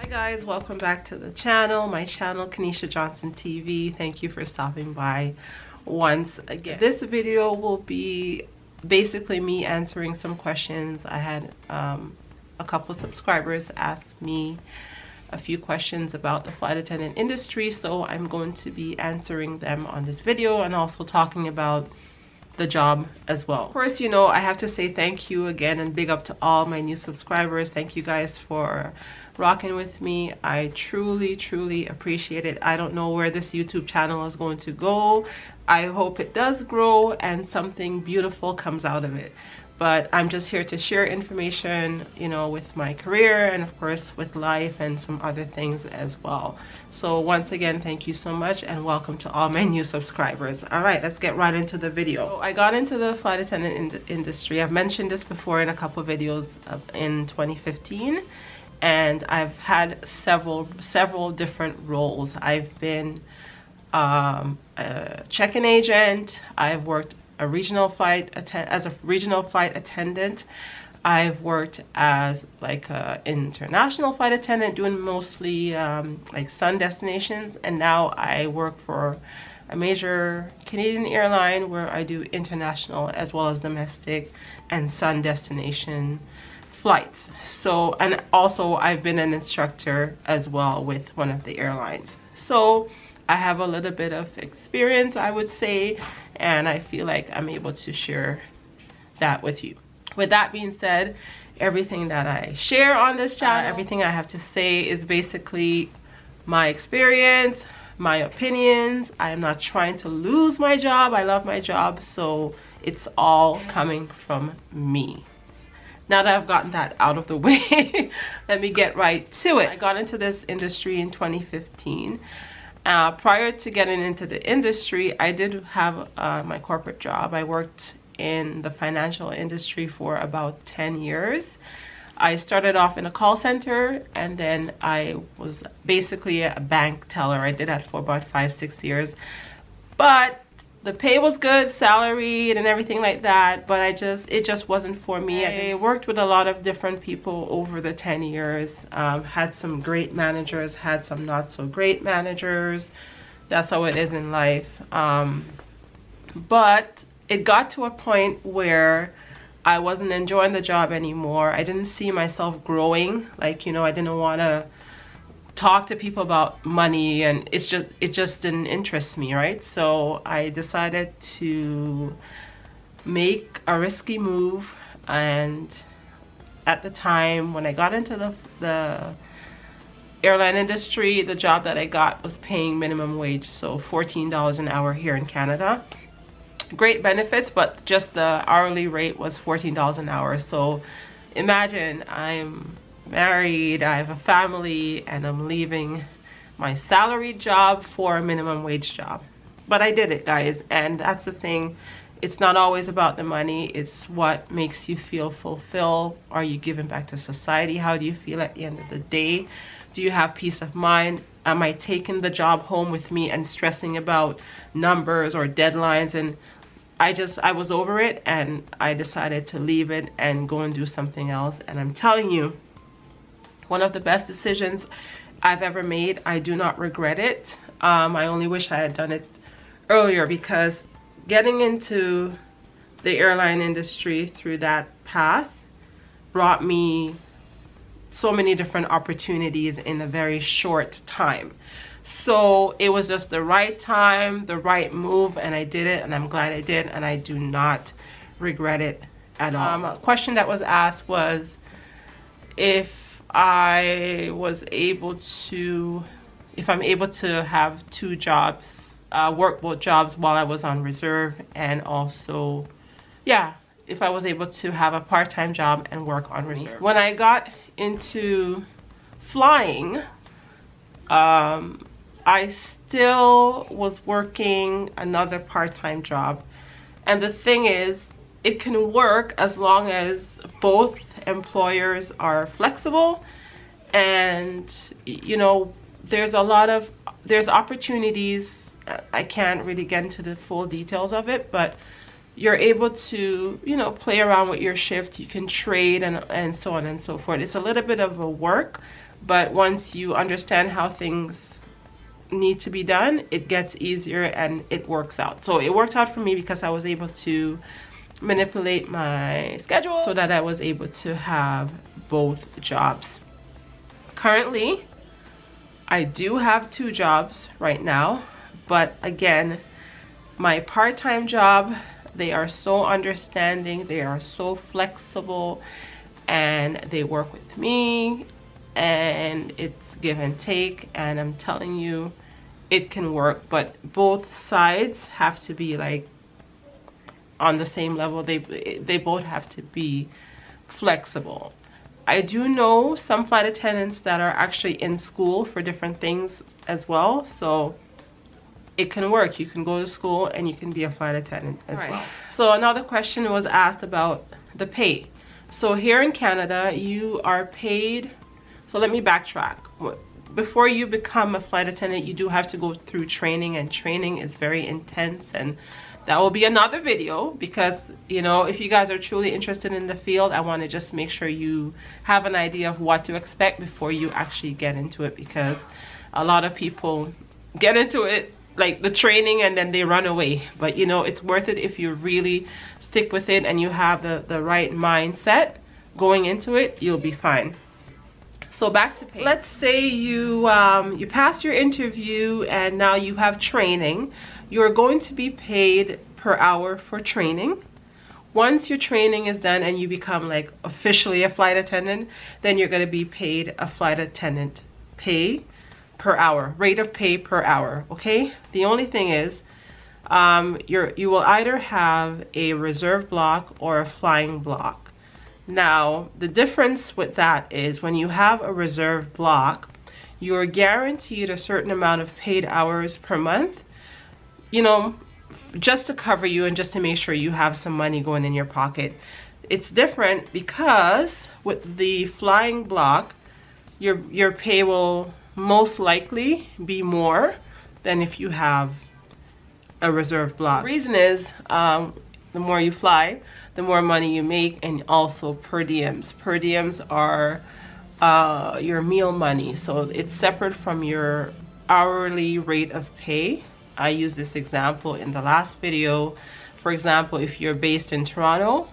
Guys, welcome back to the channel, my channel, Kanisha Johnson TV. Thank you for stopping by once again. This video will be basically me answering some questions. I had a couple of subscribers ask me a few questions about the flight attendant industry, so I'm going to be answering them on this video and also talking about the job as well. Of course, you know, I have to say thank you again and big up to all my new subscribers. Thank you guys for rocking with me. I truly appreciate it. I don't know where this YouTube channel is going to go. I hope it does grow and something beautiful comes out of it. But I'm just here to share information, you know, with my career and of course with life and some other things as well. So once again, thank you so much and welcome to all my new subscribers. All right, let's get right into the video. So I got into the flight attendant industry. I've mentioned this before in a couple of videos in 2015. And I've had several different roles. I've been a check-in agent. I've worked as a regional flight attendant. I've worked as like an international flight attendant, doing mostly like sun destinations. And now I work for a major Canadian airline where I do international as well as domestic and sun destination flights. So, and also I've been an instructor as well with one of the airlines. So I have a little bit of experience, I would say, and I feel like I'm able to share that with you. With that being said, everything that I share on this channel, everything I have to say is basically my experience, my opinions. I am not trying to lose my job. I love my job, so it's all coming from me. Now that I've gotten that out of the way, let me get right to it. I got into this industry in 2015. Prior to getting into the industry, I did have my corporate job. I worked in the financial industry for about 10 years. I started off in a call center and then I was basically a bank teller. I did that for about 5-6 years. But the pay was good, salaried and everything like that, but it just wasn't for me. I worked with a lot of different people over the 10 years. Had some great managers, had some not so great managers. That's how it is in life. But it got to a point where I wasn't enjoying the job anymore. I didn't see myself growing. Like, you know, I didn't want to talk to people about money, and it just didn't interest me, right? So I decided to make a risky move, and at the time when I got into the airline industry, the job that I got was paying minimum wage, so $14 an hour here in Canada. Great benefits, but just the hourly rate was $14 an hour. So imagine I'm married, I have a family, and I'm leaving my salaried job for a minimum wage job. But I did it, guys, and that's the thing. It's not always about the money. It's what makes you feel fulfilled. Are you giving back to society? How do you feel at the end of the day? Do you have peace of mind? Am I taking the job home with me and stressing about numbers or deadlines? And I was over it, and I decided to leave it and go and do something else. And I'm telling you, one of the best decisions I've ever made. I do not regret it. I only wish I had done it earlier, because getting into the airline industry through that path brought me so many different opportunities in a very short time. So it was just the right time, the right move, and I did it, and I'm glad I did, and I do not regret it at all. A question that was asked was if I'm able to have two jobs, work both jobs while I was on reserve, and also, yeah, if I was able to have a part-time job and work on reserve. When I got into flying, I still was working another part-time job, and the thing is, it can work as long as both employers are flexible, and you know, there's opportunities. I can't really get into the full details of it, but you're able to, you know, play around with your shift. You can trade and so on and so forth. It's a little bit of a work, but once you understand how things need to be done, it gets easier and it works out. So it worked out for me because I was able to manipulate my schedule so that I was able to have both jobs. Currently, I do have 2 jobs right now, but again, my part-time job, they are so understanding, they are so flexible, and they work with me, and it's give and take, and I'm telling you, it can work. But both sides have to be like on the same level. They both have to be flexible. I do know some flight attendants that are actually in school for different things as well, so it can work. You can go to school and you can be a flight attendant as well. So another question was asked about the pay. So here in Canada, you are paid, so let me backtrack. Before you become a flight attendant, you do have to go through training, and training is very intense, and that will be another video, because you know, if you guys are truly interested in the field, I want to just make sure you have an idea of what to expect before you actually get into it, because a lot of people get into it like the training and then they run away. But you know, it's worth it if you really stick with it and you have the right mindset going into it. You'll be fine. So back to pay. Let's say you you pass your interview and now you have training. You're going to be paid per hour for training. Once your training is done and you become like officially a flight attendant, then you're going to be paid a flight attendant pay per hour, rate of pay per hour. Okay, the only thing is you will either have a reserve block or a flying block. Now the difference with that is when you have a reserve block, you're guaranteed a certain amount of paid hours per month, you know, just to cover you and just to make sure you have some money going in your pocket. It's different because with the flying block, your pay will most likely be more than if you have a reserve block. The reason is the more you fly, the more money you make, and also per diems. Per diems are your meal money, so it's separate from your hourly rate of pay. I used this example in the last video. For example, if you're based in Toronto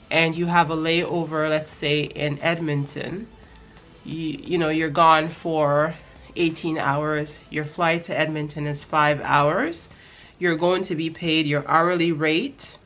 and you have a layover, let's say in Edmonton, you know, you're gone for 18 hours, your flight to Edmonton is 5 hours, you're going to be paid your hourly rate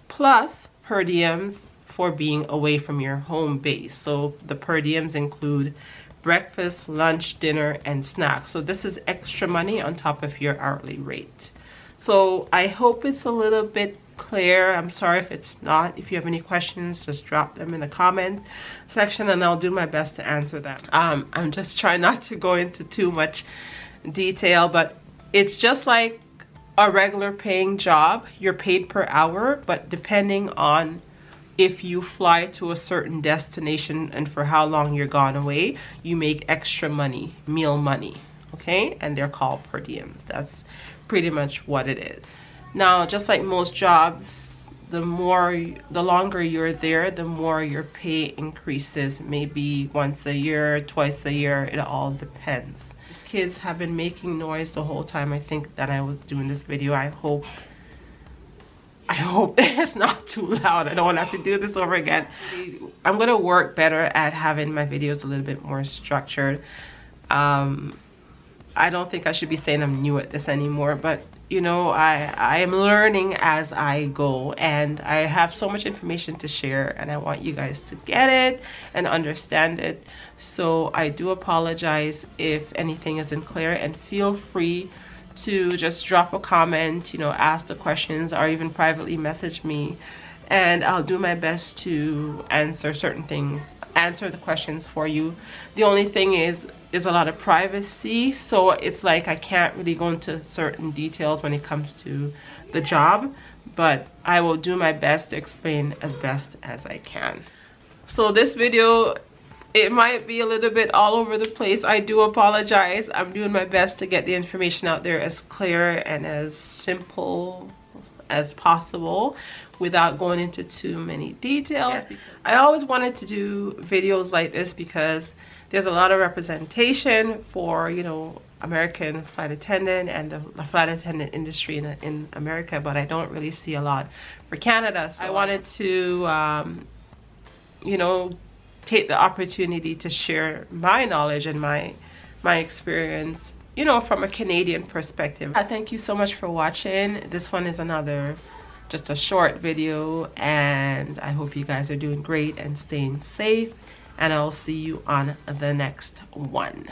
plus per diems for being away from your home base. So the per diems include breakfast, lunch, dinner, and snacks. So this is extra money on top of your hourly rate. So I hope it's a little bit clear. I'm sorry if it's not. If you have any questions, just drop them in the comment section and I'll do my best to answer them. I'm just trying not to go into too much detail, but it's just like a regular paying job. You're paid per hour, but depending on if you fly to a certain destination and for how long you're gone away, you make extra money, meal money, okay? And they're called per diems. That's pretty much what it is. Now, just like most jobs, the longer you're there, the more your pay increases. Maybe once a year, twice a year, it all depends. Kids have been making noise the whole time I think that I was doing this video. I hope it's not too loud. I don't want to have to do this over again. I'm gonna work better at having my videos a little bit more structured. I don't think I should be saying I'm new at this anymore, but you know, I am learning as I go, and I have so much information to share and I want you guys to get it and understand it. So I do apologize if anything isn't clear, and feel free to just drop a comment, you know, ask the questions, or even privately message me, and I'll do my best to answer certain things, answer the questions for you. The only thing is a lot of privacy, so it's like I can't really go into certain details when it comes to the job, but I will do my best to explain as best as I can. So this video, it might be a little bit all over the place. I do apologize. I'm doing my best to get the information out there as clear and as simple as possible without going into too many details. I always wanted to do videos like this because there's a lot of representation for, you know, American flight attendant and the flight attendant industry in America, but I don't really see a lot for Canada. So I wanted to you know, take the opportunity to share my knowledge and my experience, you know, from a Canadian perspective. I thank you so much for watching. This one is just a short video, and I hope you guys are doing great and staying safe, and I'll see you on the next one.